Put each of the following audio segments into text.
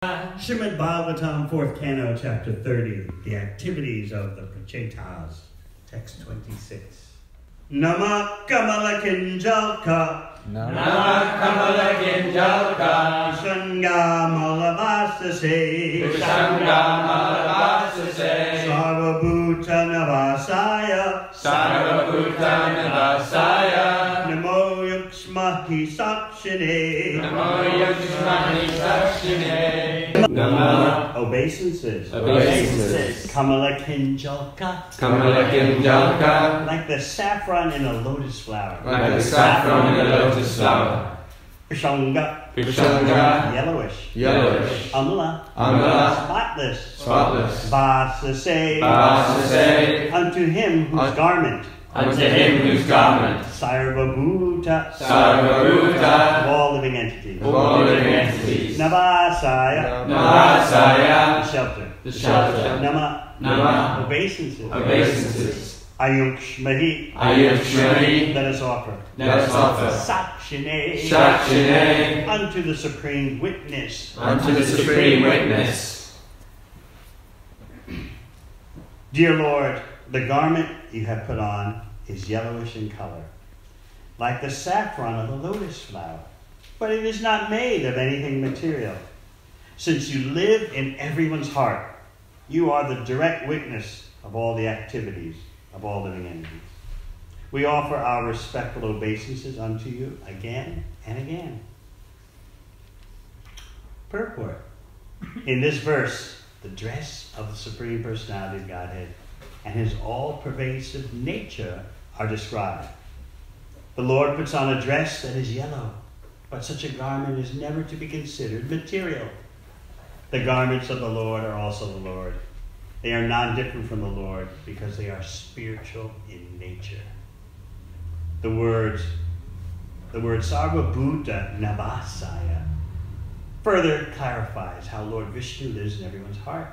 Srimad Bhagavatam, 4th Canto, Chapter 30, the activities of the Prachetas, Text 26. Nama Kamala Kinjalka, Nama Kamala Kinjalka, Vishanga Malavasase, Vishanga Malavasase, Sarvabhuta Navasaya, Sarvabhuta Navasaya, Namo Yukshmahi Sakshine, Namo Yukshmahi Sakshine, Namo Obeisances, Obeisances, Kamala Kinjalka, Kamala Kinjalka, like the saffron in a lotus flower, like the saffron in a lotus flower, Vishanga, Vishanga, yellowish, yellowish, Amala, Amala, spotless, spotless, Vasase, Vasase, unto him whose garment, unto him whose garment, Sarvabhuta, Sarvabhuta, of all living entities, of all living entities, Navasaya, Navasaya, the shelter, the shelter, Nama, Nama, obeisances, obeisances, Ayukshmahi, Ayukshmahi, let us offer, let us offer, Sakshine, Sakshine, unto the supreme witness, unto the supreme witness. Dear Lord, the garment you have put on is yellowish in color, like the saffron of a lotus flower, but it is not made of anything material. Since you live in everyone's heart, you are the direct witness of all the activities of all living entities. We offer our respectful obeisances unto you again and again. Purport. In this verse, the dress of the Supreme Personality of Godhead and his all-pervasive nature are described. The Lord puts on a dress that is yellow, but such a garment is never to be considered material. The garments of the Lord are also the Lord. They are non-different from the Lord because they are spiritual in nature. The word Sarvabhuta Navasaya further clarifies how Lord Vishnu lives in everyone's heart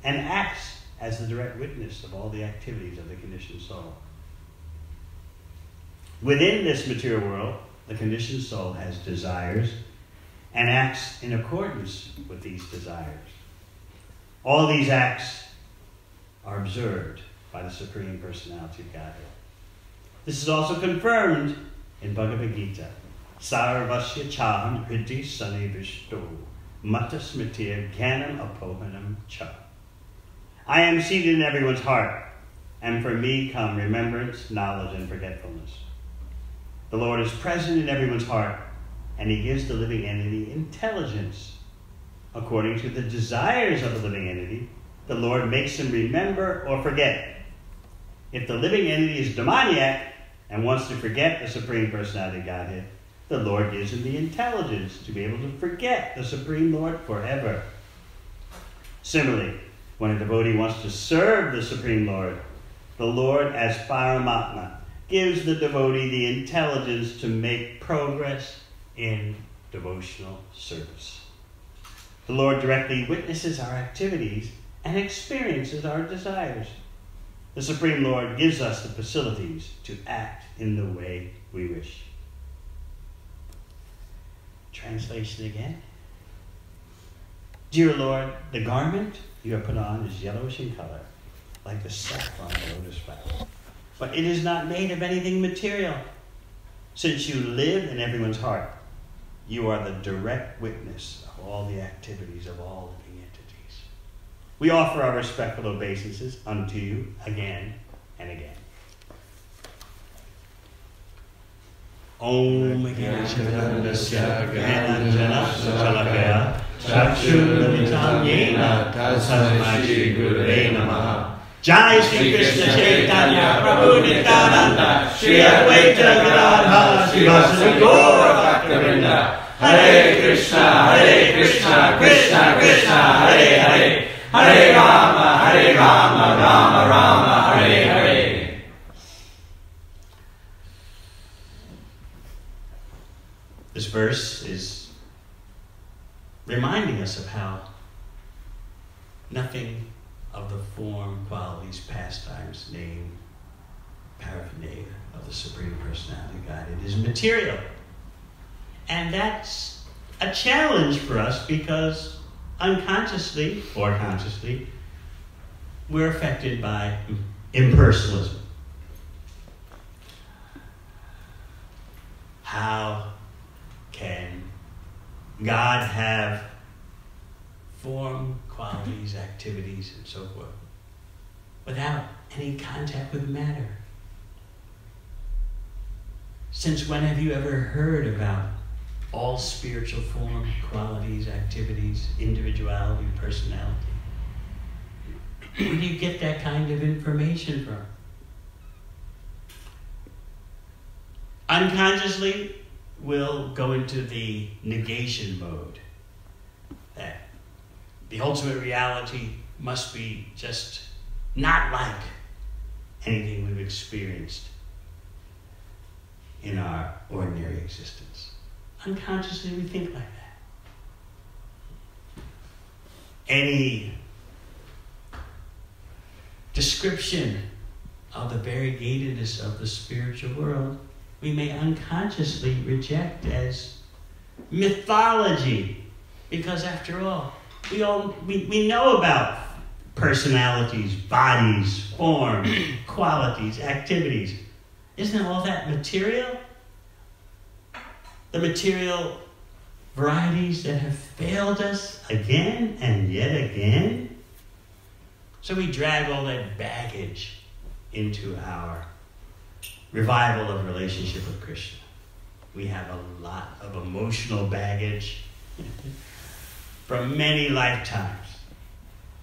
and acts as the direct witness of all the activities of the conditioned soul. Within this material world, the conditioned soul has desires and acts in accordance with these desires. All these acts are observed by the Supreme Personality of Godhead. This is also confirmed in Bhagavad Gita. Sarvasya chaham hridi sanivishto mata smritir jnanam apohanam cha. I am seated in everyone's heart, and from me come remembrance, knowledge, and forgetfulness. The Lord is present in everyone's heart, and he gives the living entity intelligence. According to the desires of the living entity, the Lord makes him remember or forget. If the living entity is demoniac and wants to forget the Supreme Personality of Godhead, the Lord gives him the intelligence to be able to forget the Supreme Lord forever. Similarly, when a devotee wants to serve the Supreme Lord, the Lord, as Paramatma, gives the devotee the intelligence to make progress in devotional service. The Lord directly witnesses our activities and experiences our desires. The Supreme Lord gives us the facilities to act in the way we wish. Translation again. Dear Lord, the garment you have put on is yellowish in color, like the saffron of a lotus flower. But it is not made of anything material. Since you live in everyone's heart, you are the direct witness of all the activities of all living entities. We offer our respectful obeisances unto you again and again. Om Gyananandasya Gyananjana Shalakaya Chakshunamitam Yena Tasmai Shri Gurave Namaha. Jai Shri Krishna Chaitanya Prabhu Nityananda Shri Advaita Gadadhara Srivasadi Gaura Bhaktivinoda. Hare Krishna, Krishna Krishna, Hare Hare, Hare Rama, Rama Rama, Hare Hare. This verse is reminding us of how nothing of the form, qualities, pastimes, name, paraphernalia of the Supreme Personality of Godhead is material. And that's a challenge for us because unconsciously or consciously, we're affected by impersonalism. How can God have form, qualities, activities, and so forth without any contact with matter? Since when have you ever heard about all spiritual form, qualities, activities, individuality, personality? Where do you get that kind of information from? Unconsciously, we'll go into the negation mode. That the ultimate reality must be just not like anything we've experienced in our ordinary existence. Unconsciously, we think like that. Any description of the variegatedness of the spiritual world, we may unconsciously reject as mythology, because after all, we know about personalities, bodies, form, qualities, activities. Isn't all that material? The material varieties that have failed us again and yet again. So we drag all that baggage into our revival of relationship with Krishna. We have a lot of emotional baggage from many lifetimes.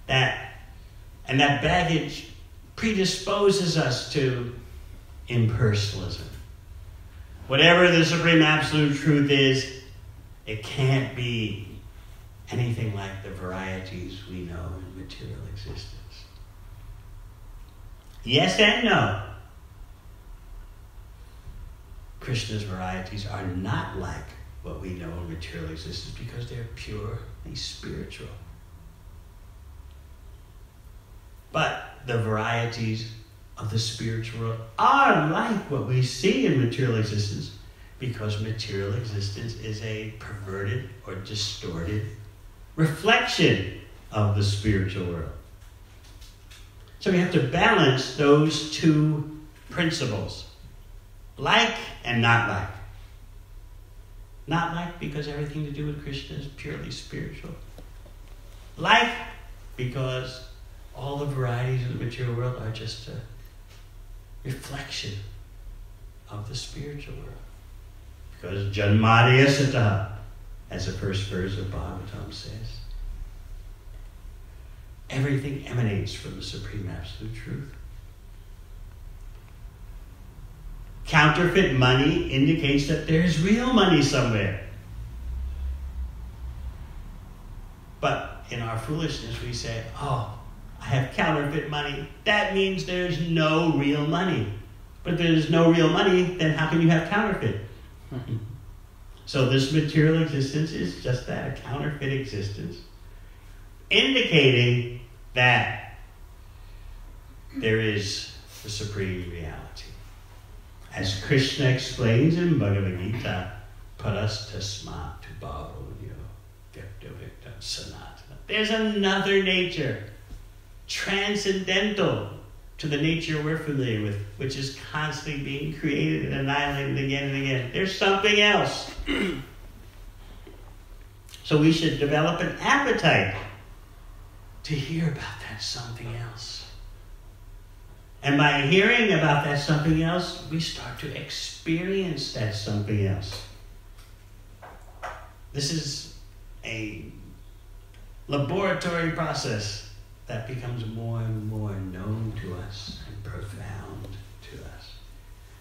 And that baggage predisposes us to impersonalism. Whatever the supreme absolute truth is, it can't be anything like the varieties we know in material existence. Yes and no. Krishna's varieties are not like what we know in material existence because they're purely spiritual. But the varieties of the spiritual world are like what we see in material existence because material existence is a perverted or distorted reflection of the spiritual world. So we have to balance those two principles. Like and not like. Not like because everything to do with Krishna is purely spiritual. Like because all the varieties of the material world are just a reflection of the spiritual world. Because Janmadaya Sataha, as the first verse of Bhagavatam says, everything emanates from the supreme absolute truth. Counterfeit money indicates that there's real money somewhere. But in our foolishness, we say, oh, I have counterfeit money. That means there's no real money. But if there's no real money, then how can you have counterfeit? So this material existence is just that, a counterfeit existence, indicating that there is the supreme reality. As Krishna explains in Bhagavad Gita, parastasmat bhavonyo vyaktaviktam sanatana. There's another nature, transcendental to the nature we're familiar with, which is constantly being created and annihilated again and again. There's something else. So we should develop an appetite to hear about that something else. And by hearing about that something else, we start to experience that something else. This is a laboratory process that becomes more and more known to us and profound to us.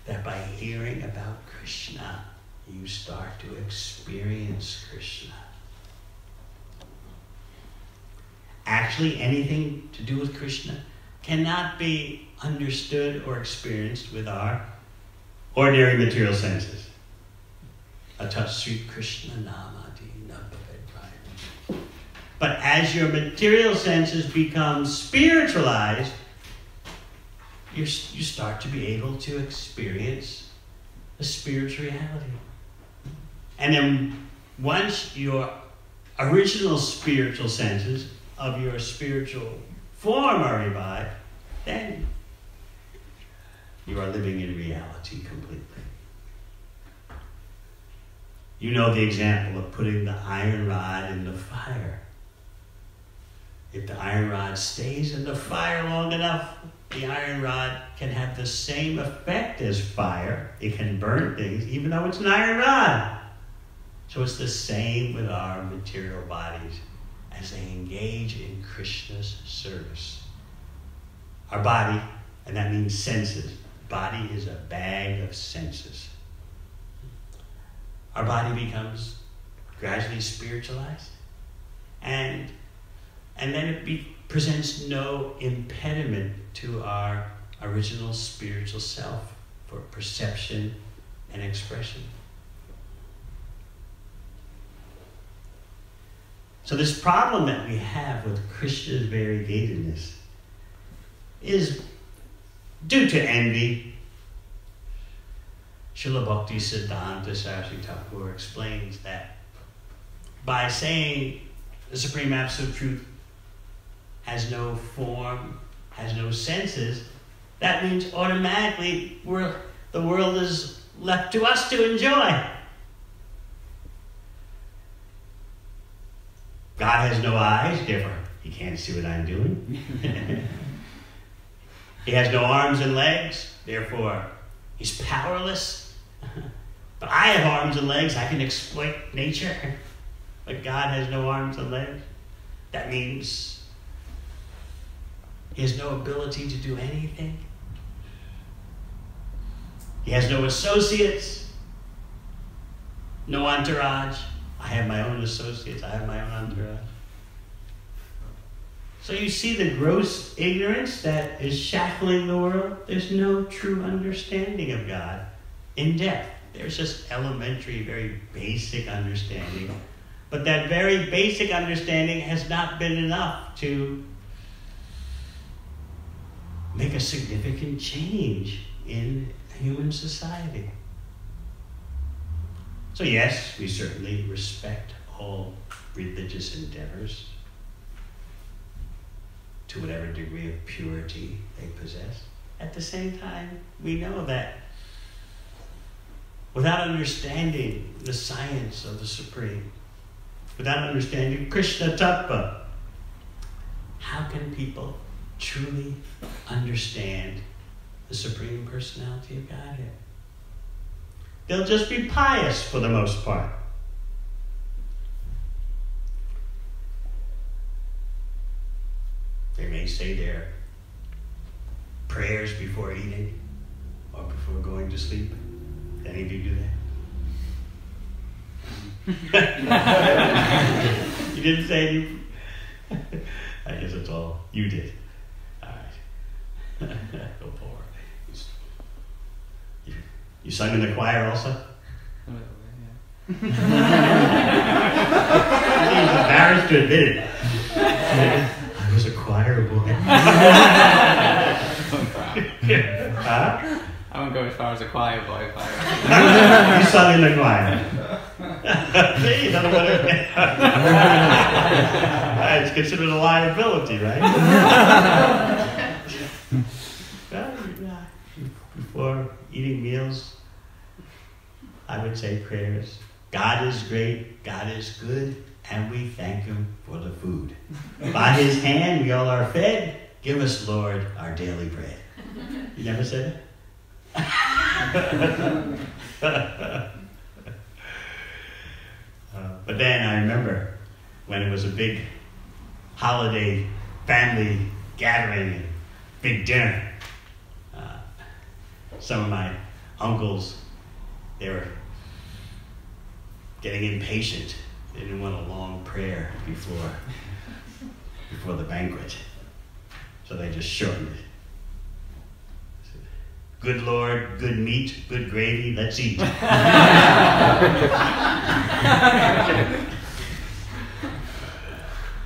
That by hearing about Krishna, you start to experience Krishna. Actually, anything to do with Krishna cannot be understood or experienced with our ordinary material senses. Atat Sri Krishna Namadi Nabhavedvaya. But as your material senses become spiritualized, you start to be able to experience the spiritual reality. And then once you original spiritual senses of your spiritual form are revived, then you are living in reality completely. You know the example of putting the iron rod in the fire. If the iron rod stays in the fire long enough, the iron rod can have the same effect as fire. It can burn things, even though it's an iron rod. So it's the same with our material bodies as they engage in Krishna's service. Our body, and that means senses. Body is a bag of senses. Our body becomes gradually spiritualized, and then it presents no impediment to our original spiritual self for perception and expression. So this problem that we have with Krishna's variegatedness is due to envy. Srila Bhakti Siddhanta Saraswati Thakur explains that by saying the Supreme Absolute Truth has no form, has no senses, that means automatically the world is left to us to enjoy. God has no eyes, therefore he can't see what I'm doing. He has no arms and legs, therefore he's powerless. But I have arms and legs, I can exploit nature. But God has no arms and legs. That means he has no ability to do anything. He has no associates, no entourage. I have my own associates, I have my own entourage. So you see the gross ignorance that is shackling the world? There's no true understanding of God in depth. There's just elementary, very basic understanding. But that very basic understanding has not been enough to make a significant change in human society. So yes, we certainly respect all religious endeavors to whatever degree of purity they possess. At the same time, we know that without understanding the science of the Supreme, without understanding Krishna Tattva, how can people truly understand the Supreme Personality of Godhead? They'll just be pious for the most part. They may say their prayers before eating or before going to sleep. Any of you do that? You didn't say you. I guess it's all you did. All right. Go forward. You sung in the choir also? He's embarrassed to admit it. I was a choir boy. Huh? I won't go as far as a choir boy. You sung in the choir. See, you don't know what it it's considered a liability, right? Before eating meals, I would say prayers. God is great, God is good, and we thank him for the food. By his hand we all are fed. Give us, Lord, our daily bread. You never said it? But then I remember when it was a big holiday family gathering and big dinner. Some of my uncles, they were getting impatient. They didn't want a long prayer before the banquet. So they just shortened it. Good Lord, good meat, good gravy, let's eat.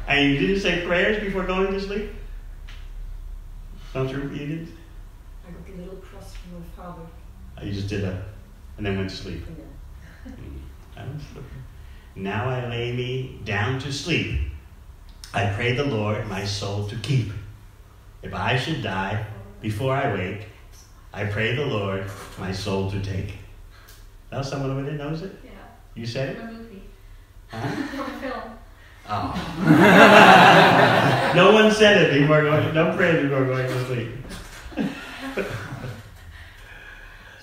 And you didn't say prayers before going to sleep? Don't you? You didn't? I got a little cross from my father. You just did that and then went to sleep. Yeah. Now I lay me down to sleep. I pray the Lord my soul to keep. If I should die before I wake, I pray the Lord my soul to take. Now someone over there knows it? Yeah. You said it? From a movie. Huh? From a film. Oh. No one said it before going, no prayer before going to sleep.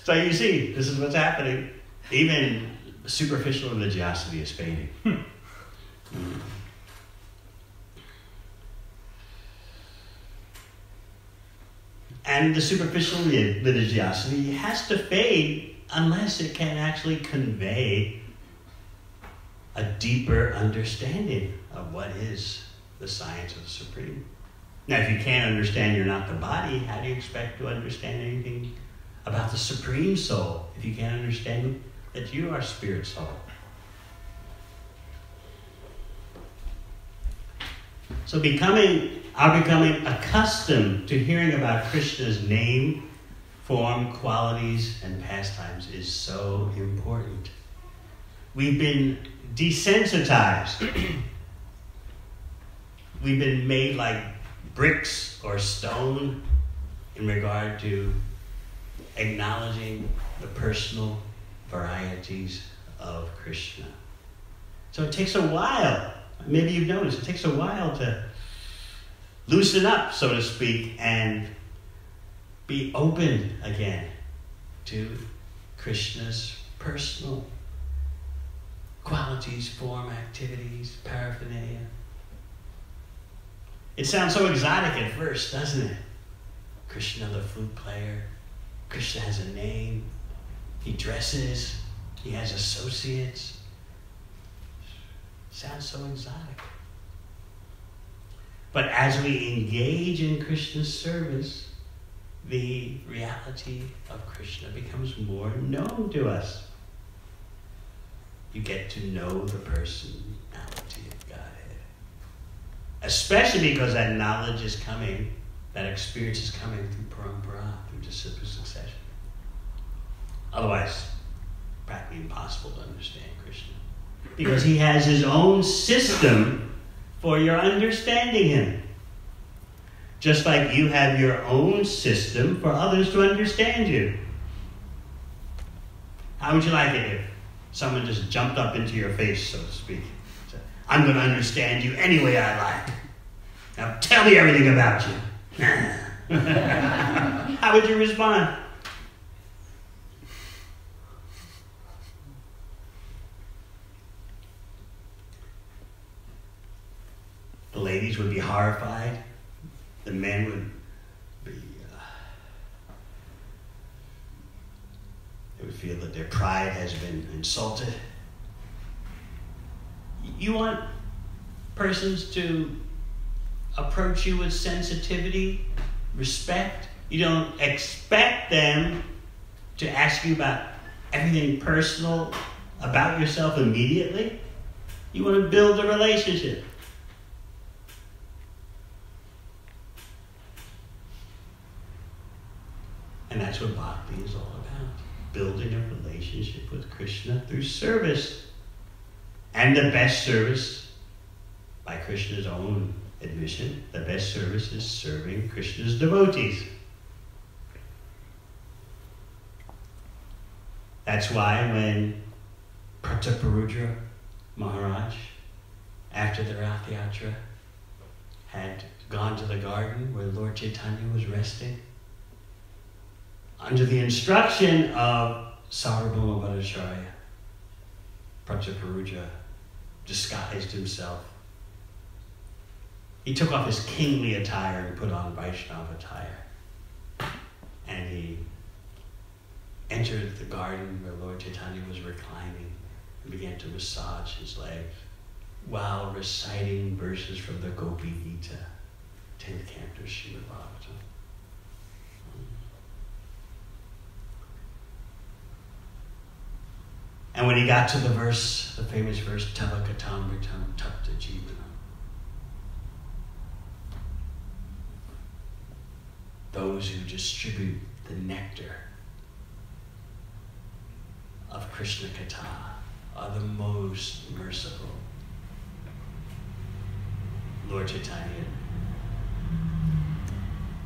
So you see, this is what's happening. Even superficial religiosity is fading. And the superficial religiosity has to fade unless it can actually convey a deeper understanding of what is the science of the Supreme. Now, if you can't understand you're not the body, how do you expect to understand anything about the Supreme Soul if you can't understand that you are Spirit Soul? So our becoming accustomed to hearing about Krishna's name, form, qualities, and pastimes is so important. We've been desensitized. We've been made like bricks or stone in regard to acknowledging the personal varieties of Krishna. So it takes a while. Maybe you've noticed, it takes a while to loosen up, so to speak, and be open again to Krishna's personal qualities, form, activities, paraphernalia. It sounds so exotic at first, doesn't it? Krishna the flute player. Krishna has a name. He dresses. He has associates. Sounds so exotic. But as we engage in Krishna's service, the reality of Krishna becomes more known to us. You get to know the personality of Godhead. Especially because that knowledge is coming, that experience is coming through parampara, through disciple succession. Otherwise, practically impossible to understand Krishna. Because he has his own system for your understanding him. Just like you have your own system for others to understand you. How would you like it if someone just jumped up into your face, so to speak? Said, I'm going to understand you any way I like. Now tell me everything about you. How would you respond? The ladies would be horrified. The men would be, they would feel that their pride has been insulted. You want persons to approach you with sensitivity, respect. You don't expect them to ask you about everything personal about yourself immediately. You want to build a relationship. And that's what bhakti is all about. Building a relationship with Krishna through service. And the best service, by Krishna's own admission, the best service is serving Krishna's devotees. That's why when Prataparudra Maharaj, after the Rath Yatra, had gone to the garden where Lord Chaitanya was resting, under the instruction of Sarvabhauma Bhattacharya, Prataparudra disguised himself. He took off his kingly attire and put on Vaishnava attire. And he entered the garden where Lord Chaitanya was reclining and began to massage his legs while reciting verses from the Gopi Gita, 10th canto, Srimad Bhagavatam. And when he got to the verse, the famous verse, Tava Katamritam Tapta Jivanam, those who distribute the nectar of Krishna Katha are the most merciful. Lord Chaitanya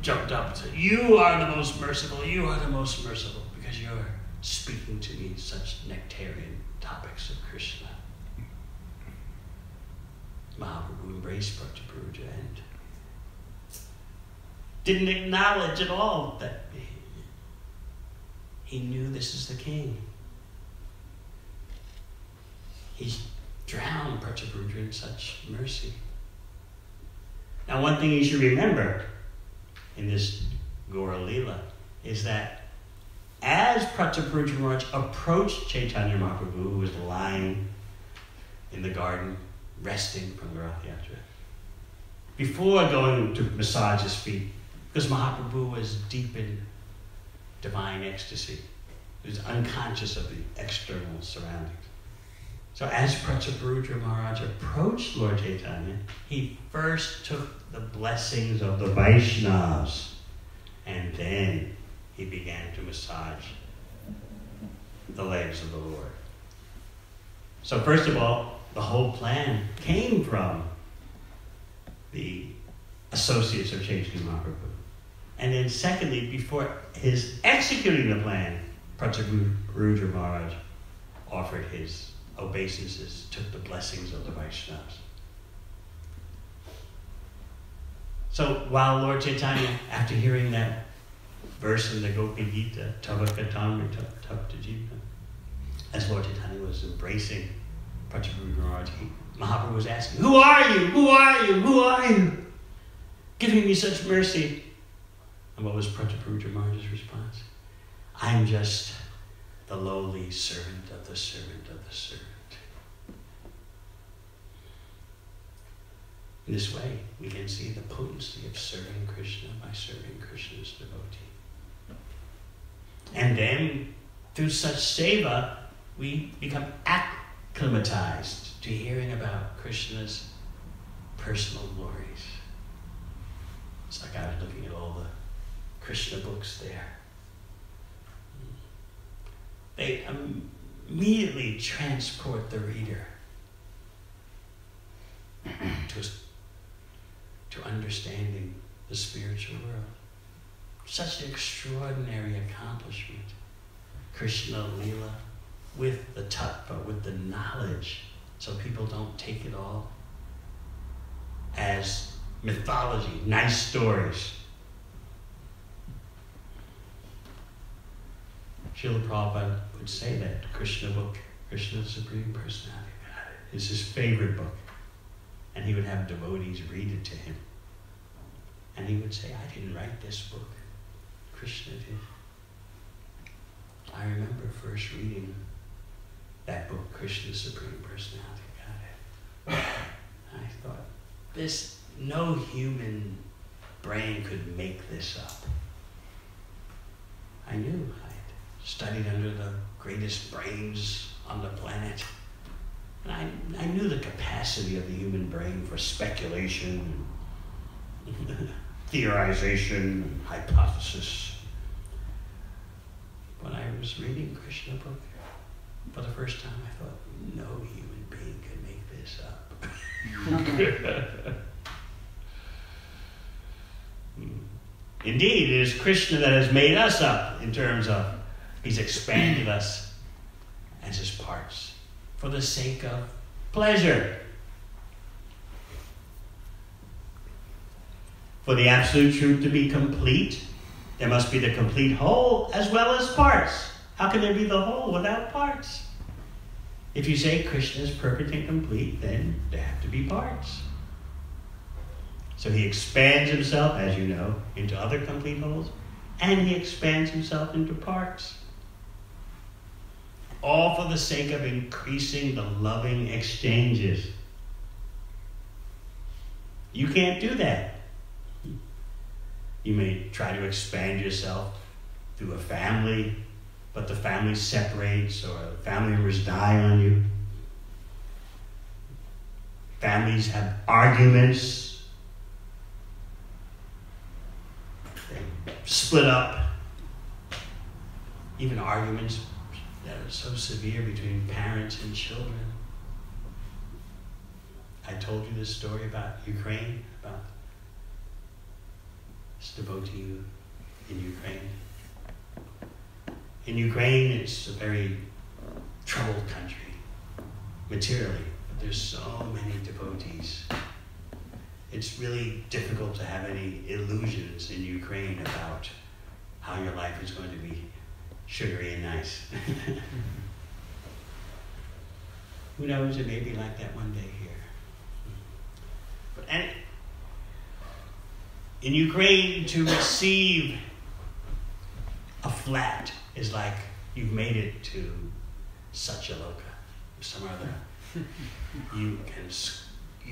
jumped up to, you are the most merciful, you are the most merciful, because you're speaking to me such nectarian topics of Krishna. Mahaprabhu embraced Pratapuruja and didn't acknowledge at all that he knew this is the king. He drowned Pratapuruja in such mercy. Now, one thing you should remember in this Gaura Leela is that as Pratapuruja Maharaj approached Chaitanya Mahaprabhu, who was lying in the garden, resting from the Rath Yatra, before going to massage his feet, because Mahaprabhu was deep in divine ecstasy. He was unconscious of the external surroundings. So as Pratapuruja Maharaj approached Lord Chaitanya, he first took the blessings of the Vaishnavas, and then he began to massage the legs of the Lord. So first of all, the whole plan came from the associates of Chaitanya Mahaprabhu. And then secondly, before his executing the plan, Pratapuruja Maharaj offered his obeisances, took the blessings of the Vaishnavas. So while Lord Chaitanya, after hearing that verse in the Gopi Gita, Tavakatamrita Taptajita, as Lord Chaitanya was embracing Pratapuruja Maharaj, Mahaprabhu was asking, who are you? Who are you? Who are you? Giving me such mercy. And what was Pratapuruja Maharaj's response? I'm just the lowly servant of the servant of the servant. In this way, we can see the potency of serving Krishna by serving Krishna's devotee. And then, through such seva, we become acclimatized to hearing about Krishna's personal glories. It's like I was looking at all the Krishna books there. They immediately transport the reader to understanding the spiritual world. Such an extraordinary accomplishment. Krishna Leela with the tattva, with the knowledge, so people don't take it all as mythology, nice stories. Srila Prabhupada would say that the Krishna book, Krishna the Supreme Personality of Godhead, is his favorite book. And he would have devotees read it to him. And he would say, I didn't write this book. Krishna did. I remember first reading that book, Krishna the Supreme Personality of Godhead. I thought, no human brain could make this up. I knew I'd studied under the greatest brains on the planet. And I knew the capacity of the human brain for speculation, theorization, and hypothesis. When I was reading Krishna book for the first time, I thought, no human being can make this up. Indeed, it is Krishna that has made us up in terms of he's expanded us as his parts for the sake of pleasure. For the absolute truth to be complete, there must be the complete whole as well as parts. How can there be the whole without parts? If you say Krishna is perfect and complete, then there have to be parts. So he expands himself, as you know, into other complete wholes, and he expands himself into parts. All for the sake of increasing the loving exchanges. You can't do that. You may try to expand yourself through a family, but the family separates or family members die on you. Families have arguments. They split up. Even arguments that was so severe between parents and children. I told you this story about Ukraine, about this devotee in Ukraine. In Ukraine, it's a very troubled country, materially, but there's so many devotees. It's really difficult to have any illusions in Ukraine about how your life is going to be sugary and nice. Who knows, it may be like that one day here. But in Ukraine, to receive a flat is like you've made it to Satyaloka, some other. You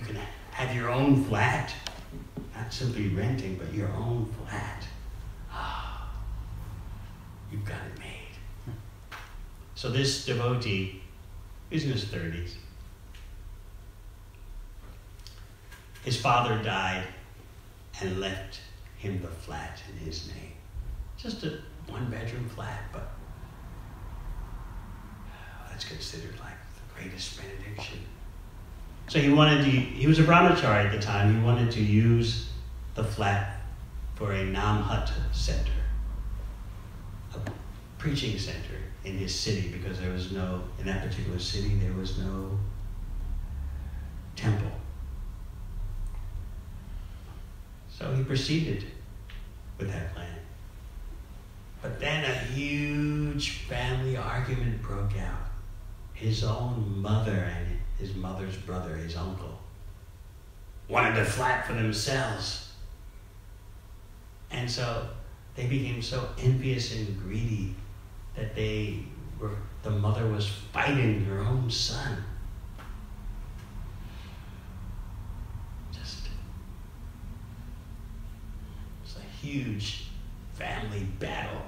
can have your own flat, not simply renting, but your own flat. You've got it made. So this devotee, he's in his 30s. His father died and left him the flat in his name. Just a one-bedroom flat, but that's considered like the greatest benediction. So he was a brahmachari at the time. He wanted to use the flat for a Namhat center, a preaching center in his city, because in that particular city, there was no temple. So he proceeded with that plan. But then a huge family argument broke out. His own mother and his mother's brother, his uncle, wanted a flat for themselves. And so they became so envious and greedy that the mother was fighting her own son. It's a huge family battle,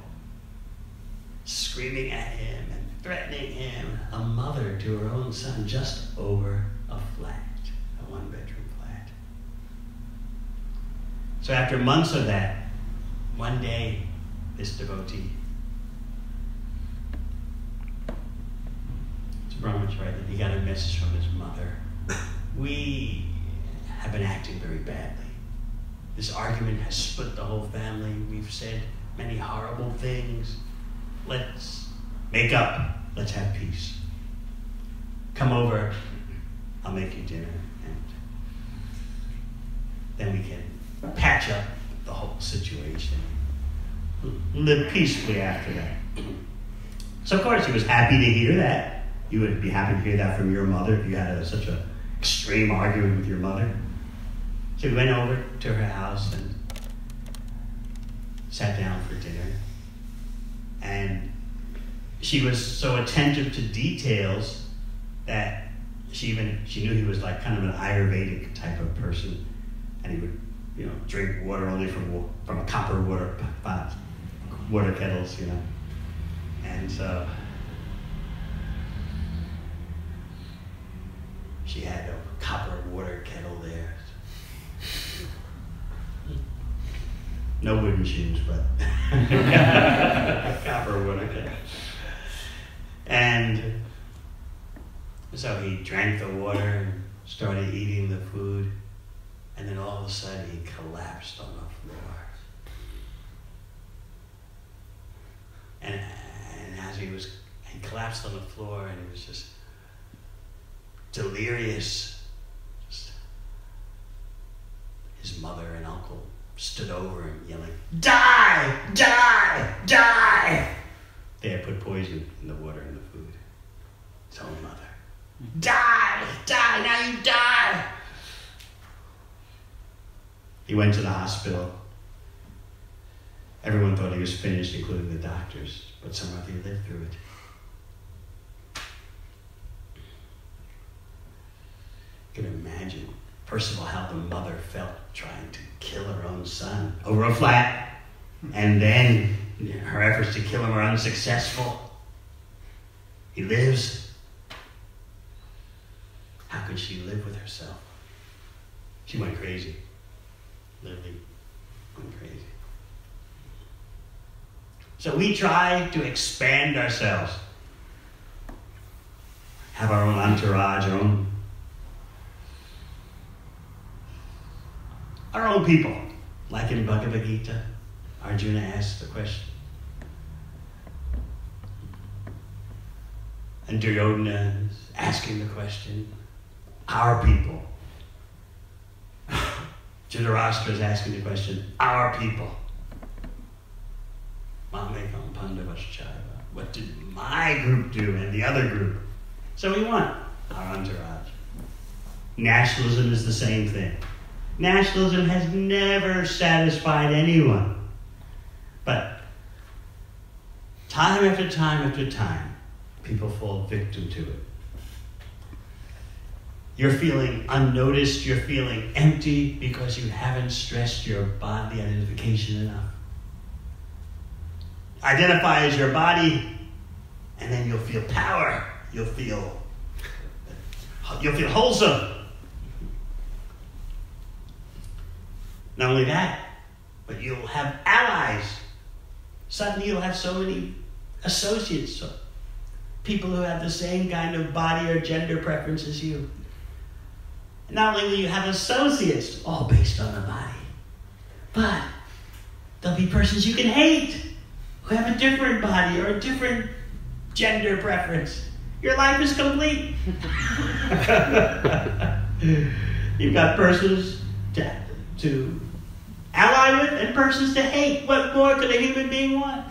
screaming at him and threatening him, a mother to her own son, just over a flat, a one-bedroom flat. So after months of that, one day, this devotee, it's brahmachari, he got a message from his mother. We have been acting very badly. This argument has split the whole family. We've said many horrible things. Let's make up. Let's have peace. Come over. I'll make you dinner. And then we can patch up the whole situation. Live peacefully after that. So of course he was happy to hear that. You would be happy to hear that from your mother if you had such an extreme argument with your mother. So we went over to her house and sat down for dinner. And she was so attentive to details that she knew he was like kind of an Ayurvedic type of person, and he would, drink water only from a copper water kettles, and so she had a copper water kettle there. No wooden shoes, but copper water kettle. And so he drank the water and started eating the food, and then all of a sudden he collapsed on the floor. And as he collapsed on the floor, and he was just delirious. His mother and uncle stood over him yelling, "Die! Die! Die!" They had put poison in the water and the food. His own mother. "Die! Die! Now you die!" He went to the hospital. Everyone thought he was finished, including the doctors, but somehow he lived through it. You can imagine, first of all, how the mother felt trying to kill her own son over a flat, and then her efforts to kill him are unsuccessful. He lives. How could she live with herself? She went crazy. Literally went crazy. So we try to expand ourselves. have our own entourage, our own people. Like in Bhagavad Gita, Arjuna asked the question. And Duryodhana is asking the question. Our people. Dhritarashtra is asking the question. Our people. Mamekam Pandavaschaiva. What did my group do and the other group? So we want our entourage. Nationalism is the same thing. Nationalism has never satisfied anyone. But time after time after time, people fall victim to it. You're feeling unnoticed, you're feeling empty because you haven't stressed your body identification enough. Identify as your body, and then you'll feel power. You'll feel wholesome. Not only that, but you'll have allies. Suddenly you'll have so many associates, so people who have the same kind of body or gender preference as you. And not only will you have associates, all based on the body, but there'll be persons you can hate who have a different body or a different gender preference. Your life is complete. You've got persons to ally with and persons to hate. What more could a human being want?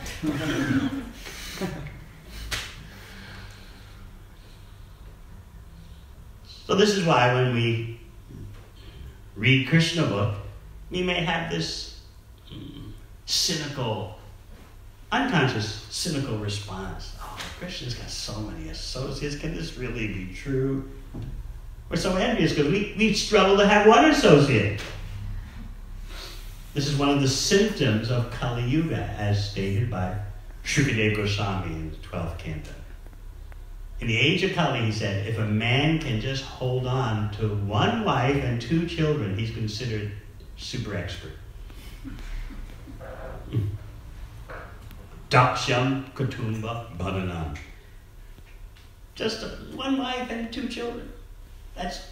So this is why when we read Krishna book, we may have this cynical, unconscious, cynical response. Oh, Krishna's got so many associates. Can this really be true? We're so envious because we struggle to have one associate. This is one of the symptoms of Kali Yuga, as stated by Shukadeva Goswami in the 12th canto. In the age of Kali, he said, if a man can just hold on to one wife and 2 children, he's considered super expert. Daksham Kutumba Bhavanam. Just one wife and 2 children. That's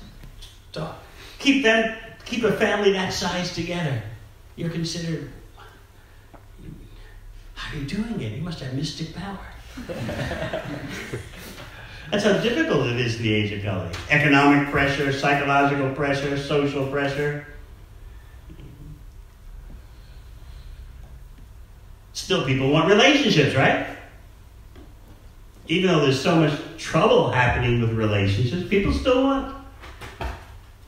talk. Keep a family that size together. You're considered, how are you doing it? You must have mystic power. That's how difficult it is in the age of Kali. Economic pressure, psychological pressure, social pressure. Still, people want relationships, right? Even though there's so much trouble happening with relationships, people still want.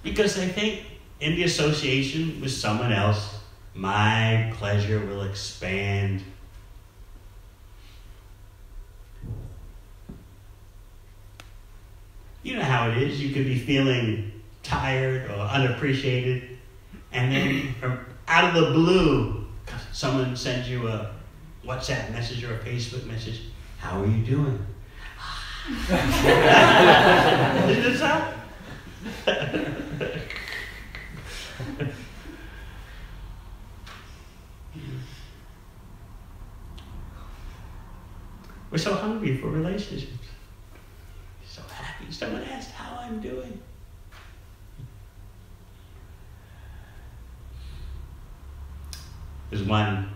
Because they think in the association with someone else, my pleasure will expand. You know how it is. You could be feeling tired or unappreciated, and then from out of the blue, someone sends you a WhatsApp message or a Facebook message. How are you doing? Isn't it so? We're so hungry for relationships. So happy. Someone asked how I'm doing. There's one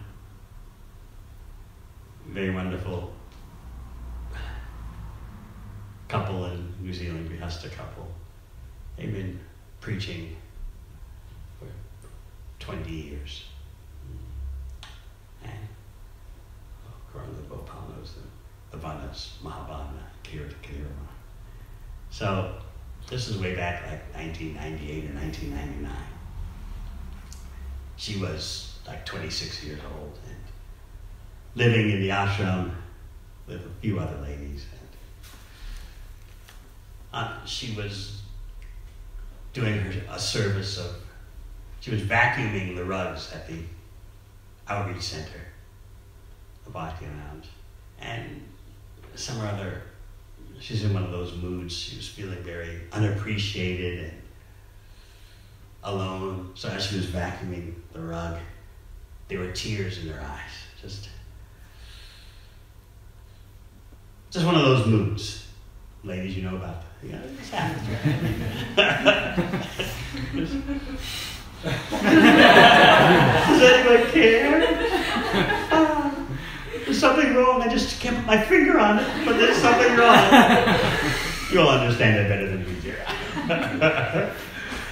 very wonderful couple in New Zealand, Grihasta couple. They've been preaching for 20 years. And Karanga Gopal knows them. The Vanas, Mahabhana, Kirama. So this is way back like 1998 or 1999. She was like 26 years old and living in the ashram with a few other ladies. And she was doing a service of, she was vacuuming the rugs at the outreach center, the Bhakti Lounge. And some or other, she's in one of those moods. She was feeling very unappreciated and alone. So as she was vacuuming the rug, there were tears in her eyes. Just one of those moods. ladies, you know about this happens. Does anyone care? There's something wrong. I just can't put my finger on it, but there's something wrong. You'll understand it better than we do.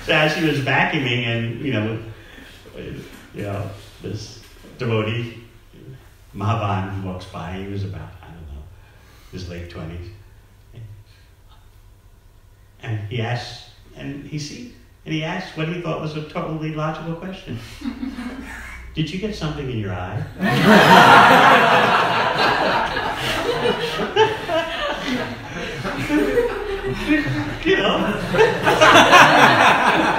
So as she was vacuuming, and this devotee, Mahavan, walks by. He was about, I don't know, his late 20s. And he asked, and he asked what he thought was a totally logical question. Did you get something in your eye?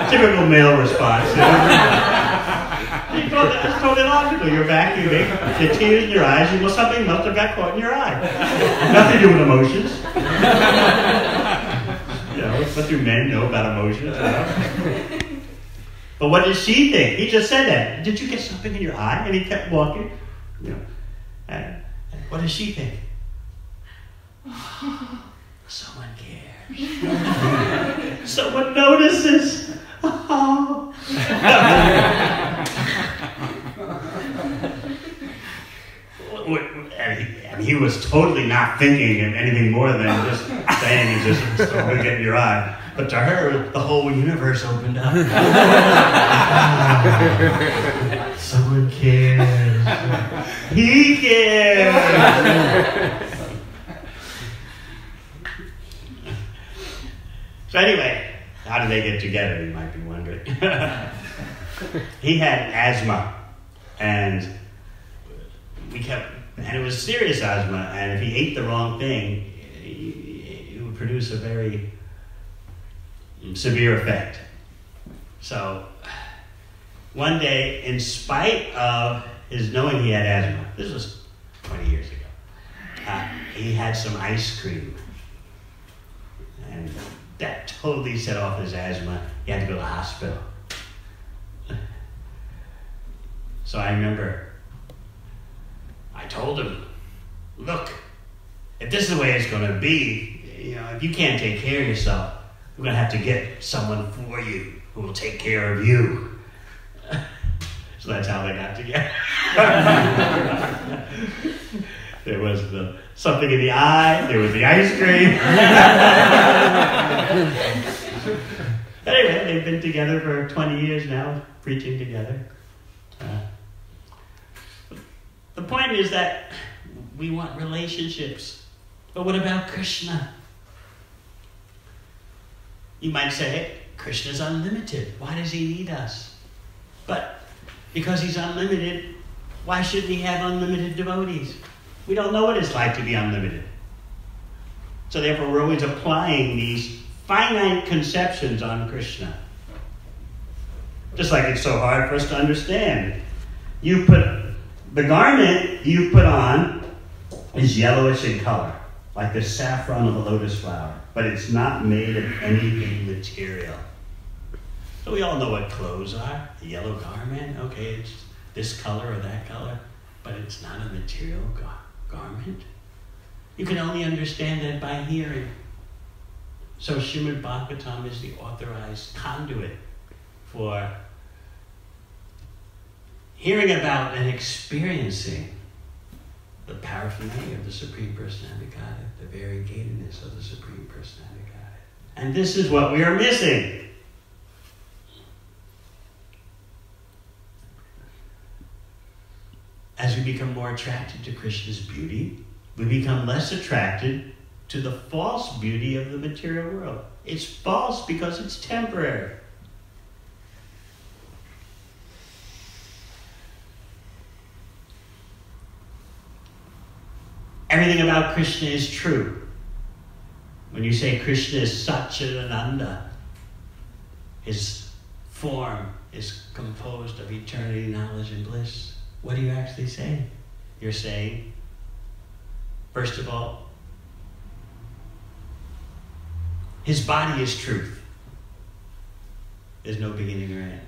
Typical male response. He thought that was totally logical. You're vacuuming, the tears in your eyes, something must have got caught in your eye. Nothing to do with emotions. What do men know about emotions? But what did she think? He just said that. Did you get something in your eye? And he kept walking. And what does she think? Someone cares. Someone notices. Oh. And he was totally not thinking of anything more than just saying, "Is just something to get in your eye." But to her, the whole universe opened up. Someone cares. He cares. So anyway, how did they get together, you might be wondering. He had asthma, and it was serious asthma, and if he ate the wrong thing, it would produce a very severe effect. So one day, in spite of his knowing he had asthma, this was 20 years ago, he had some ice cream, and that totally set off his asthma. He had to go to the hospital. So I remember I told him, "Look, if this is the way it's going to be, if you can't take care of yourself, we're going to have to get someone for you who will take care of you." So that's how they got together. There was something in the eye, there was the ice cream. Anyway, they've been together for 20 years now, preaching together. The point is that we want relationships. But what about Krishna? You might say, hey, Krishna's unlimited. Why does he need us? But because he's unlimited, why shouldn't he have unlimited devotees? We don't know what it's like to be unlimited. So therefore, we're always applying these finite conceptions on Krishna. Just like it's so hard for us to understand. The garment you put on is yellowish in color, like the saffron of a lotus flower, but it's not made of anything material. So we all know what clothes are. A yellow garment, okay, it's this color or that color, but it's not a material garment. You can only understand that by hearing. So Srimad Bhagavatam is the authorized conduit for hearing about and experiencing the paraphernalia of the Supreme Personality of Godhead, the variegatedness of the Supreme Personality of Godhead. And this is what we are missing. As we become more attracted to Krishna's beauty, we become less attracted to the false beauty of the material world. It's false because it's temporary. Everything about Krishna is true. When you say Krishna is Satchidananda, his form is composed of eternity, knowledge, and bliss. What are you actually saying? You're saying, first of all, his body is truth. There's no beginning or end.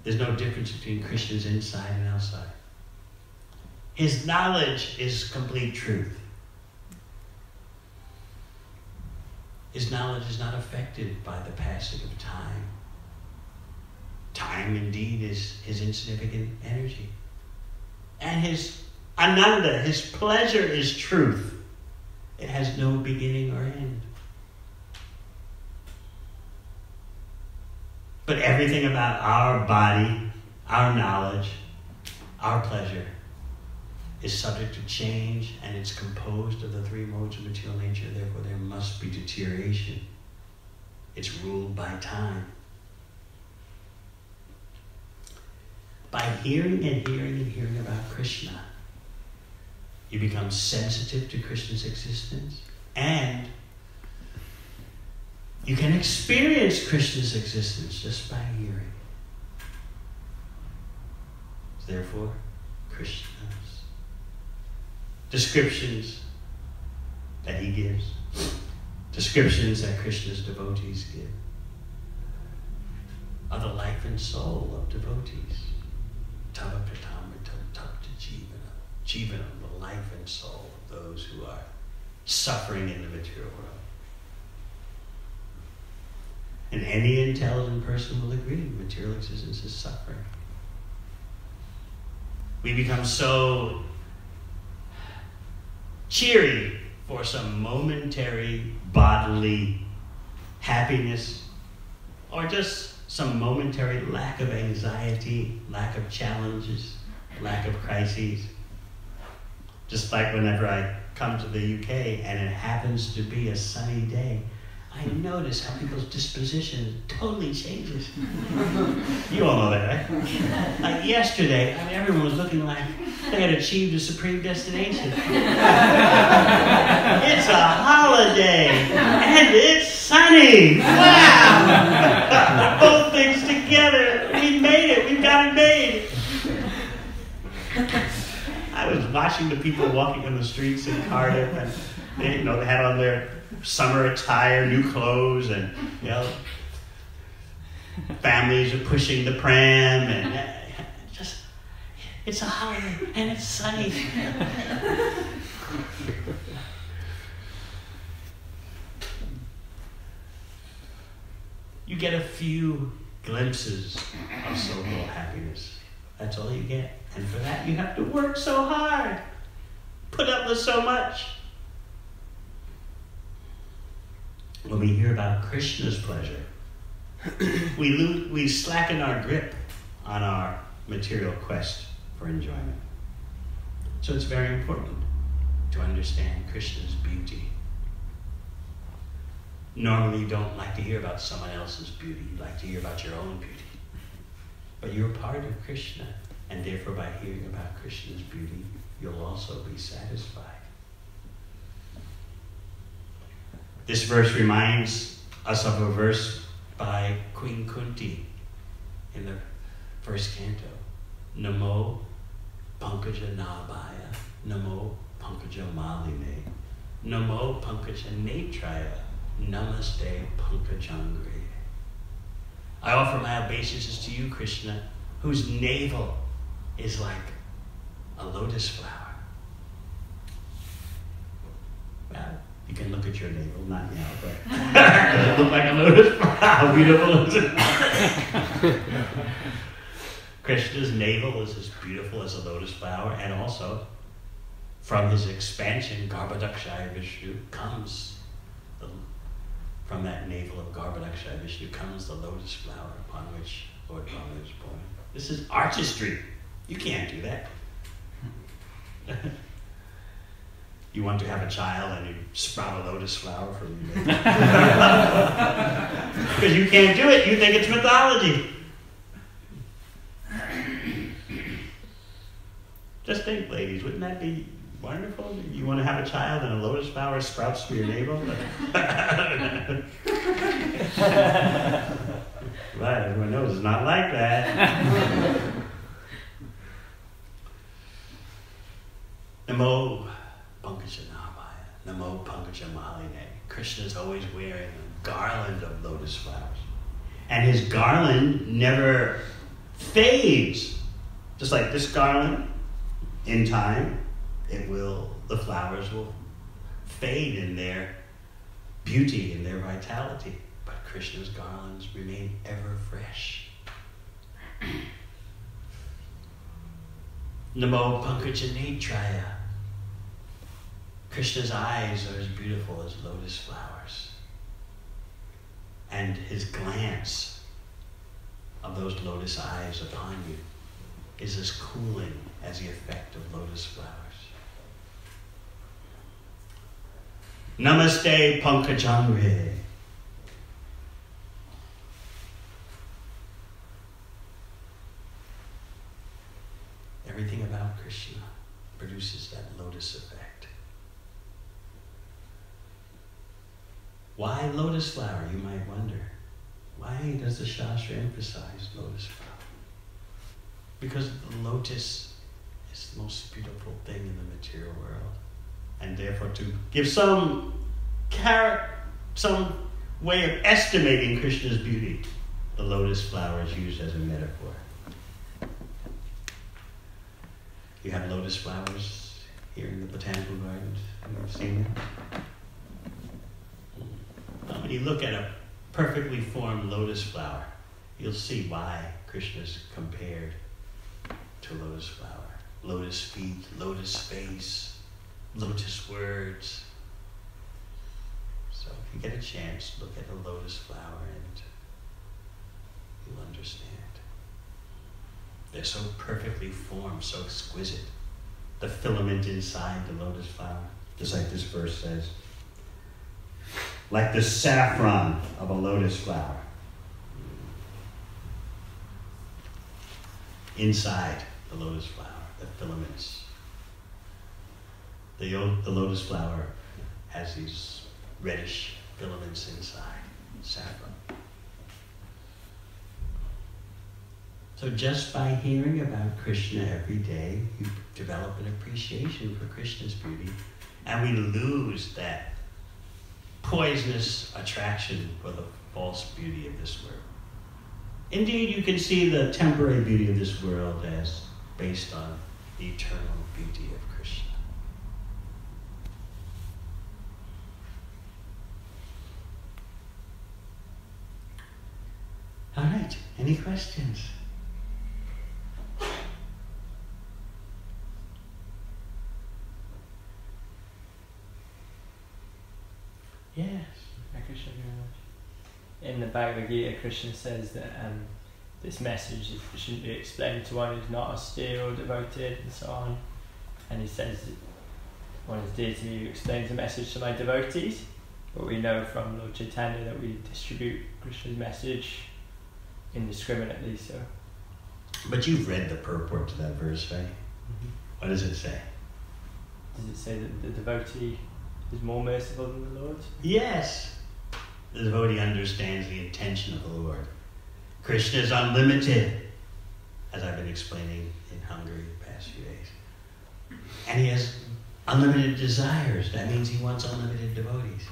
There's no difference between Krishna's inside and outside. His knowledge is complete truth. His knowledge is not affected by the passing of time. Time, indeed, is his insignificant energy. And his ananda, his pleasure, is truth. It has no beginning or end. But everything about our body, our knowledge, our pleasure is subject to change, and it's composed of the three modes of material nature. Therefore, there must be deterioration. It's ruled by time. By hearing and hearing and hearing about Krishna, you become sensitive to Krishna's existence, and you can experience Krishna's existence just by hearing. Therefore, Krishna's descriptions that he gives, descriptions that Krishna's devotees give, are the life and soul of devotees. Tava pratamritam tapta jivanam. Jivanam, the life and soul of those who are suffering in the material world. And any intelligent person will agree material existence is suffering. We become so cheery for some momentary bodily happiness, or just some momentary lack of anxiety, lack of challenges, lack of crises. Just like whenever I come to the UK and it happens to be a sunny day, I notice how people's disposition totally changes. You all know that, right? Like yesterday, I mean, everyone was looking like they had achieved a supreme destination. It's a holiday, and it's sunny. Wow! Both things together. We made it. We've got it made. I was watching the people walking on the streets in Cardiff, and they had on their summer attire, new clothes, and families are pushing the pram, and it's a holiday and it's sunny. You get a few glimpses of so-called happiness. That's all you get. And for that you have to work so hard, put up with so much. When we hear about Krishna's pleasure, we slacken our grip on our material quest for enjoyment. So it's very important to understand Krishna's beauty. Normally you don't like to hear about someone else's beauty. You like to hear about your own beauty. But you're part of Krishna, and therefore by hearing about Krishna's beauty, you'll also be satisfied. This verse reminds us of a verse by Queen Kunti in the first canto. Namo Pankaja Nabhaya, Namo Pankaja Maline, Namo Pankaja Netraya, Namaste Pankajangri. I offer my obeisances to you, Krishna, whose navel is like a lotus flower. Well, you can look at your navel, not now, but does it look like a lotus flower? How beautiful is it? Krishna's navel is as beautiful as a lotus flower, and also from his expansion, Garbhodakshaya Vishnu comes. From that navel of Garbhodakshaya Vishnu comes the lotus flower upon which Lord Brahma is born. This is artistry. You can't do that. You want to have a child and you sprout a lotus flower from your navel. Because you can't do it. You think it's mythology. Just think, ladies, wouldn't that be wonderful? You want to have a child and a lotus flower sprouts from your navel? Right, everyone knows it's not like that. Namo Pankaja Nabhaya, Namo Pankaja Maline. Krishna's always wearing a garland of lotus flowers. And his garland never fades. Just like this garland, in time, the flowers will fade in their beauty in their vitality, but Krishna's garlands remain ever fresh. Namo Pankajanetraya. Krishna's eyes are as beautiful as lotus flowers. And his glance of those lotus eyes upon you is as cooling as the effect of lotus flowers. Namaste Pankajangre. Everything about Krishna produces that lotus effect. Why lotus flower, you might wonder? Why does the Shastra emphasize lotus flower? Because the lotus is the most beautiful thing in the material world. And therefore to give some way of estimating Krishna's beauty, the lotus flower is used as a metaphor. You have lotus flowers here in the botanical gardens. Have you ever seen them? When you look at a perfectly formed lotus flower, you'll see why Krishna's compared to lotus flower. Lotus feet, lotus face, lotus words. So if you get a chance, look at a lotus flower and you'll understand. They're so perfectly formed, so exquisite. The filament inside the lotus flower, just like this verse says, like the saffron of a lotus flower. Inside the lotus flower, the filaments. The lotus flower has these reddish filaments inside, saffron. So just by hearing about Krishna every day, you develop an appreciation for Krishna's beauty, and we lose that poisonous attraction for the false beauty of this world. Indeed, you can see the temporary beauty of this world as based on the eternal beauty of Krishna. All right, any questions? Yes. Krishna very much. In the Bhagavad Gita, Krishna says that this message shouldn't be explained to one who's not austere or devoted and so on. And he says, one is dear to me who explains the message to my devotees. But we know from Lord Chaitanya that we distribute Krishna's message indiscriminately. So. But you've read the purport to that verse, right? Mm-hmm. What does it say? Does it say that the devotee is more merciful than the Lord? Yes. The devotee understands the intention of the Lord. Krishna is unlimited, as I've been explaining in Hungary the past few days. And he has unlimited desires. That means he wants unlimited devotees.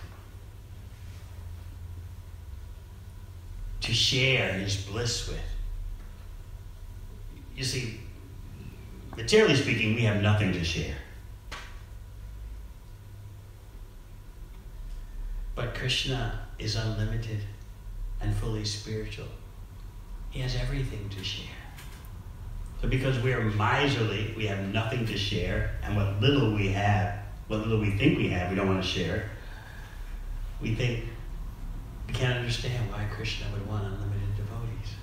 To share his bliss with. You see, materially speaking, we have nothing to share. But Krishna is unlimited and fully spiritual. He has everything to share. So because we are miserly, we have nothing to share, and what little we think we have, we don't want to share. We think we can't understand why Krishna would want unlimited devotees.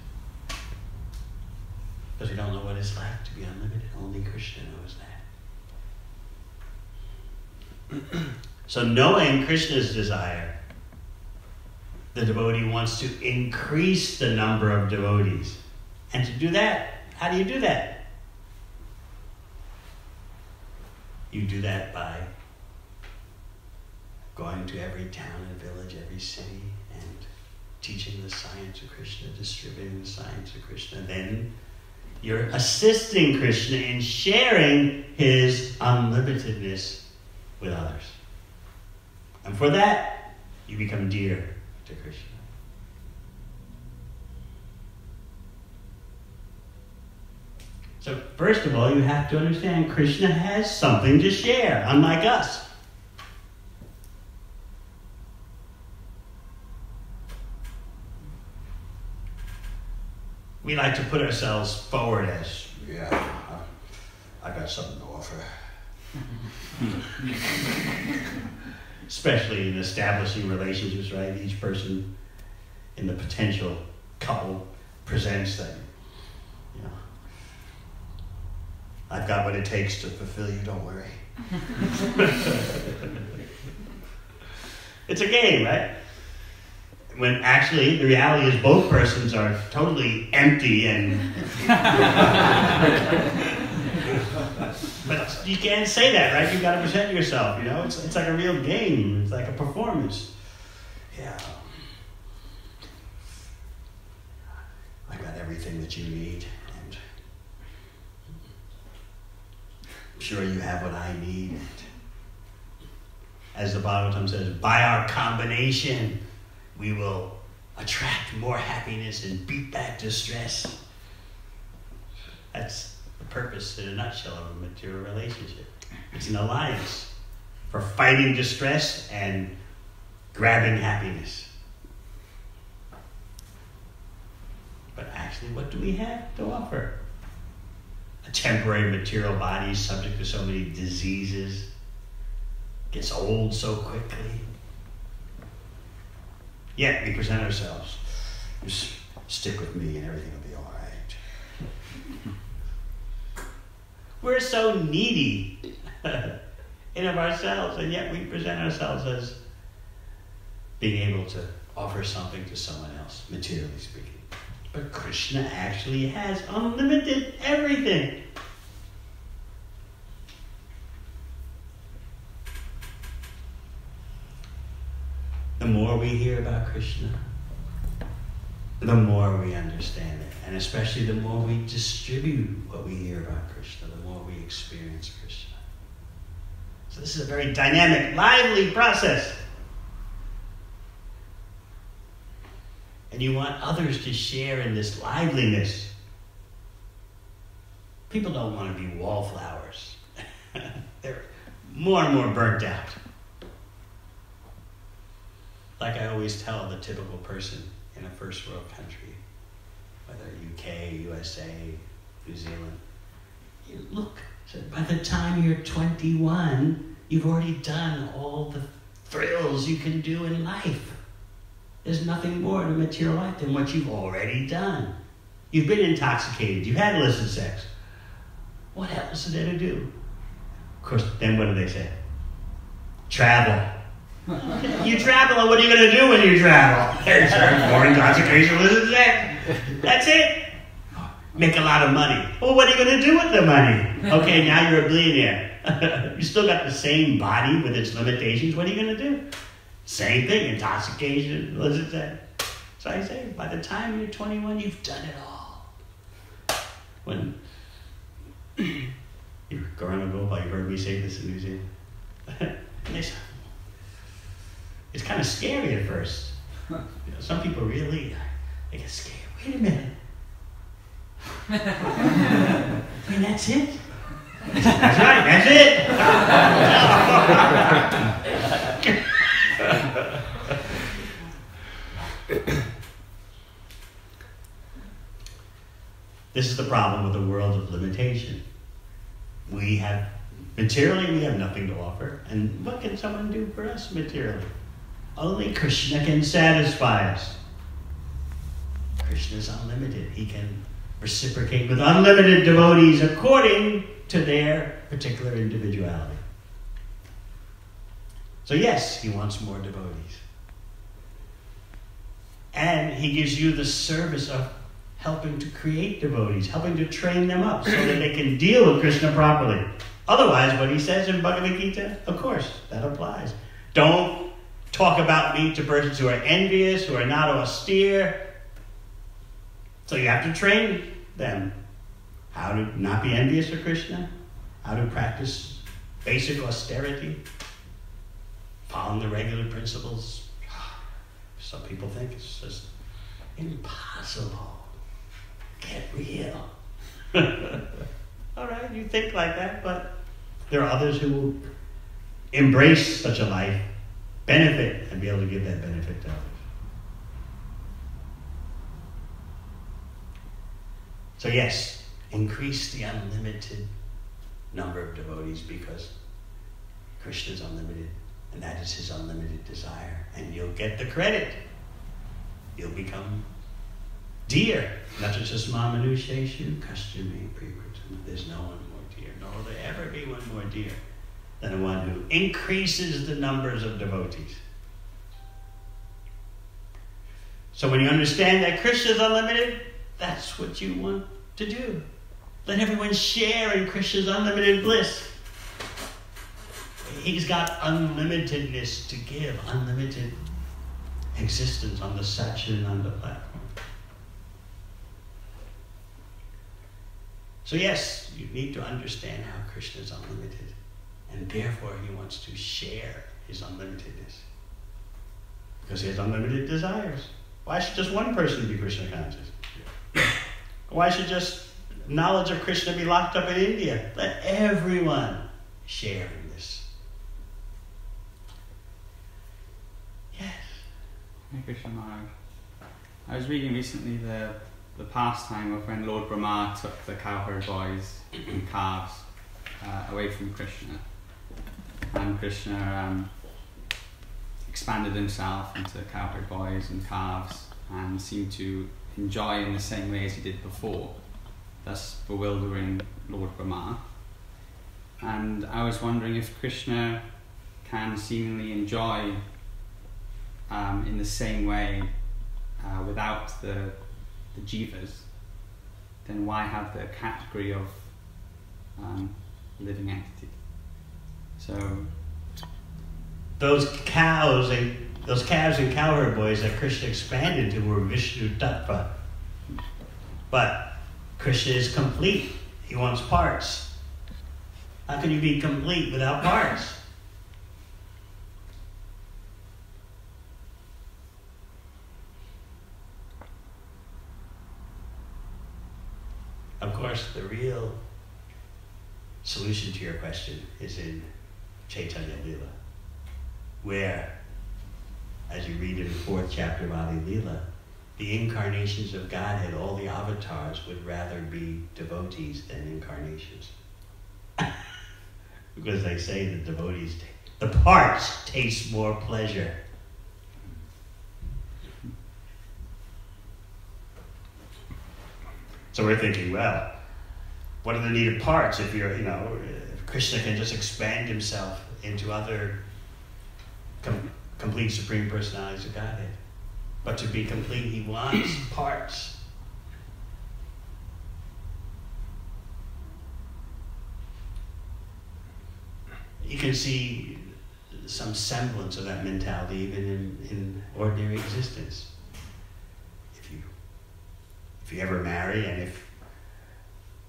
Because we don't know what it's like to be unlimited. Only Krishna knows that. So knowing Krishna's desire, the devotee wants to increase the number of devotees. And to do that, how do you do that? You do that by going to every town and village, every city, and teaching the science of Krishna, distributing the science of Krishna. Then you're assisting Krishna in sharing his unlimitedness with others. And for that, you become dear to Krishna. So first of all, you have to understand Krishna has something to share, unlike us. we like to put ourselves forward as, yeah, I got something to offer. Especially in establishing relationships, right? Each person in the potential couple presents that, you know, I've got what it takes to fulfill you, don't worry. It's a game, right? When actually the reality is both persons are totally empty and but you can't say that, right? You've got to present yourself, you know? It's like a real game. It's like a performance. Yeah. I got everything that you need, and I'm sure you have what I need. And as the Bhagavatam says, by our combination, we will attract more happiness and beat back distress. That's the purpose, in a nutshell, of a material relationship. It's an alliance for fighting distress and grabbing happiness. But actually, what do we have to offer? A temporary material body subject to so many diseases, gets old so quickly. Yet we present ourselves. Just stick with me and everything will be all right. We're so needy in of ourselves, and yet we present ourselves as being able to offer something to someone else, materially speaking. But Krishna actually has unlimited everything. The more we hear about Krishna, the more we understand it. And especially the more we distribute what we hear about Krishna, the more we experience Krishna. So this is a very dynamic, lively process. And you want others to share in this liveliness. People don't want to be wallflowers. They're more and more burnt out. Like I always tell the typical person in a first world country, whether UK, USA, New Zealand, you look, so by the time you're 21, you've already done all the thrills you can do in life. There's nothing more in a material life than what you've already done. You've been intoxicated, you've had illicit sex. What else is there to do? Of course, then what do they say? Travel. You travel, and what are you going to do when you travel? There's more intoxication, illicit sex. That's it. Make a lot of money. Well, what are you going to do with the money? Okay, now you're a billionaire. You still got the same body with its limitations. What are you going to do? Same thing, intoxication, illicit sex. So I say, by the time you're 21, you've done it all. When you're growing up, you've heard me say this in New Zealand. It's kind of scary at first. You know, some people really, they get scared. Wait a minute. I mean, that's it? That's right, that's it. This is the problem with the world of limitation. Materially, we have nothing to offer. And what can someone do for us materially? Only Krishna can satisfy us. Krishna is unlimited. He can reciprocate with unlimited devotees according to their particular individuality. So yes, he wants more devotees. And he gives you the service of helping to create devotees, helping to train them up so that they can deal with Krishna properly. Otherwise, what he says in Bhagavad Gita, of course, that applies. Don't talk about me to persons who are envious, who are not austere. So you have to train them how to not be envious of Krishna, how to practice basic austerity, following the regular principles. Some people think it's just impossible. Get real. All right, you think like that, but there are others who will embrace such a life, benefit, and be able to give that benefit to others. So yes, increase the unlimited number of devotees because Krishna is unlimited, and that is his unlimited desire, and you'll get the credit. You'll become dear. Nachasasma manusheshu kashyame prikritam. There's no one more dear, nor will there ever be one more dear than the one who increases the numbers of devotees. So when you understand that Krishna is unlimited, that's what you want to do. Let everyone share in Krishna's unlimited bliss. He's got unlimitedness to give, unlimited existence on the Satchidananda platform. So yes, you need to understand how Krishna is unlimited, and therefore he wants to share his unlimitedness. Because he has unlimited desires. Why should just one person be Krishna conscious? Why should just knowledge of Krishna be locked up in India? Let everyone share in this. Yes. Hare Krishna Maharaj. I was reading recently the pastime of when Lord Brahma took the cowherd boys and calves away from Krishna. And Krishna expanded himself into cowherd boys and calves and seemed to enjoy in the same way as he did before, thus bewildering Lord Brahma. And I was wondering if Krishna can seemingly enjoy in the same way without the jivas, then why have the category of living entity? So those calves and cowherd boys that Krishna expanded to were Vishnu Tattva. But Krishna is complete. He wants parts. How can you be complete without parts? Of course, the real solution to your question is in Chaitanya Lila, where, as you read in the 4th chapter of Adi Lila, the incarnations of Godhead, all the avatars, would rather be devotees than incarnations. Because they say the devotees, the parts taste more pleasure. So we're thinking, well, what are the needed parts if you're, if Krishna can just expand himself into other complete Supreme Personalities of Godhead. But to be complete, he wants parts. You can see some semblance of that mentality even in ordinary existence. If you ever marry and if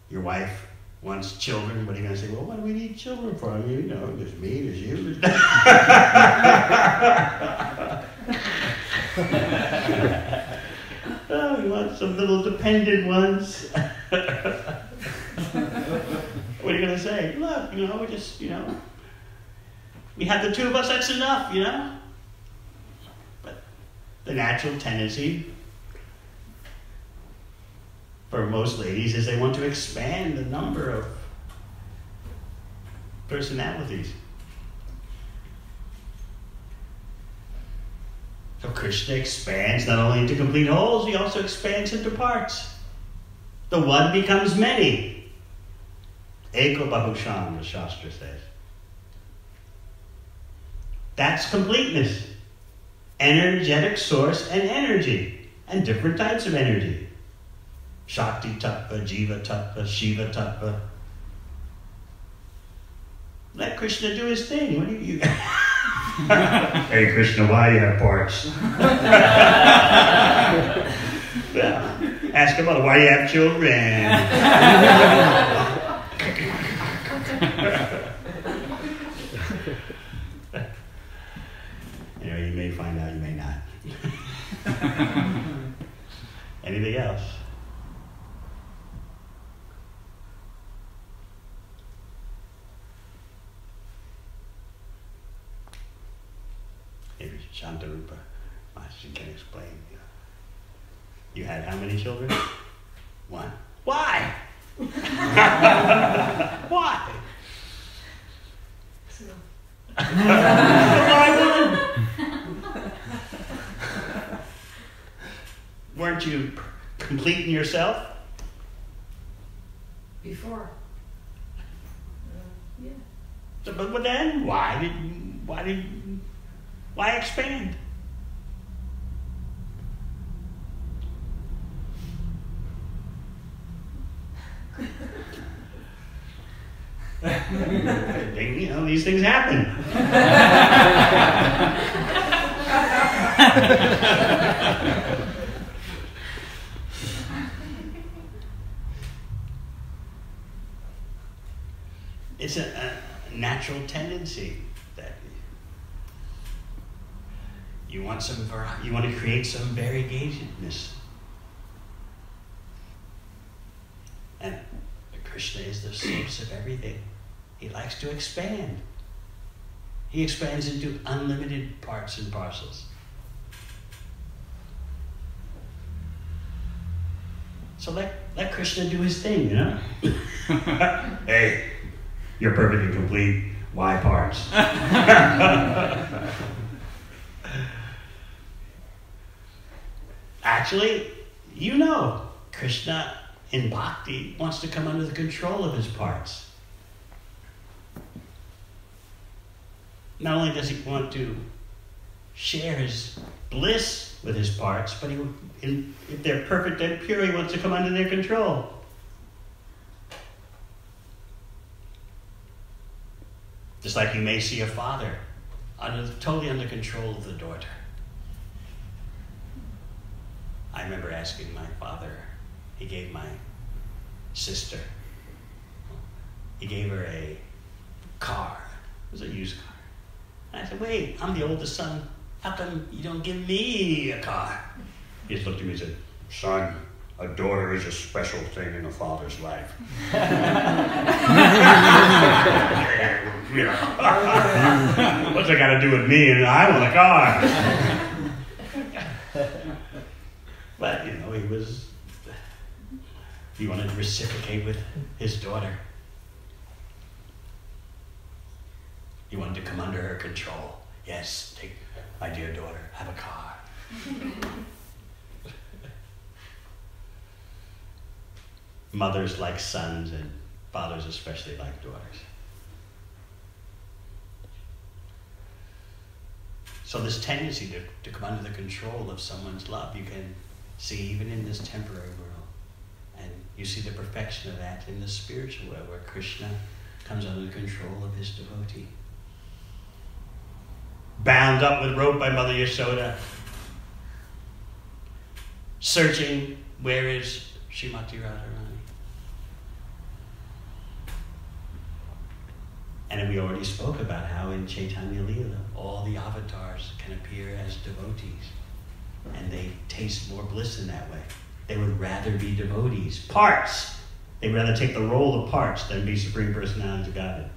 your wife wants children, what are you going to say? Well, what do we need children for? I mean, there's me, there's you. Oh, we want some little dependent ones. What are you going to say? Look, we're just, we have the two of us, that's enough, But the natural tendency for most ladies is they want to expand the number of personalities. So Krishna expands not only into complete wholes, he also expands into parts. The one becomes many. Eko Bahusham, the Shastra says. That's completeness. Energetic source and energy. And different types of energy. Shakti Tattva, Jiva Tattva, Shiva Tattva. Let Krishna do his thing. What do you... Hey Krishna, why do you have parts? Well, ask him about why do you have children. You may find out, you may not. Anything else? Maybe Shantarupa Maharaj can explain. You had how many children? One. Why? Why? So, Why wouldn't? Weren't you complete in yourself? before. Yeah. So, but then why expand? You know, these things happen. It's a natural tendency that you want you want to create some variegatedness. And Krishna is the source of everything. He likes to expand. He expands into unlimited parts and parcels. So let Krishna do his thing, you know? Hey, you're perfect and complete. Why parts? Actually, you know, Krishna in bhakti wants to come under the control of his parts. Not only does he want to share his bliss with his parts, but if they're perfect and pure, he wants to come under their control. Just like you may see a father totally under control of the daughter. I remember asking my father, he gave my sister, he gave her a car. It was a used car. And I said, wait, I'm the oldest son. How come you don't give me a car? He just looked at me and said, son, a daughter is a special thing in a father's life. You know, what's it got to do with me and I want a car? But, you know, he wanted to reciprocate with his daughter. He wanted to come under her control. Yes, take my dear daughter, have a car. Mothers like sons and fathers especially like daughters. So this tendency to come under the control of someone's love, you can see even in this temporary world. And you see the perfection of that in the spiritual world, where Krishna comes under the control of his devotee. Bound up with rope by Mother Yashoda, searching, where is Srimati Radharani? And we already spoke about how in Chaitanya Leela, all the avatars can appear as devotees. And they taste more bliss in that way. They would rather be devotees. Parts. They would rather take the role of parts than be Supreme Personalities of Godhead.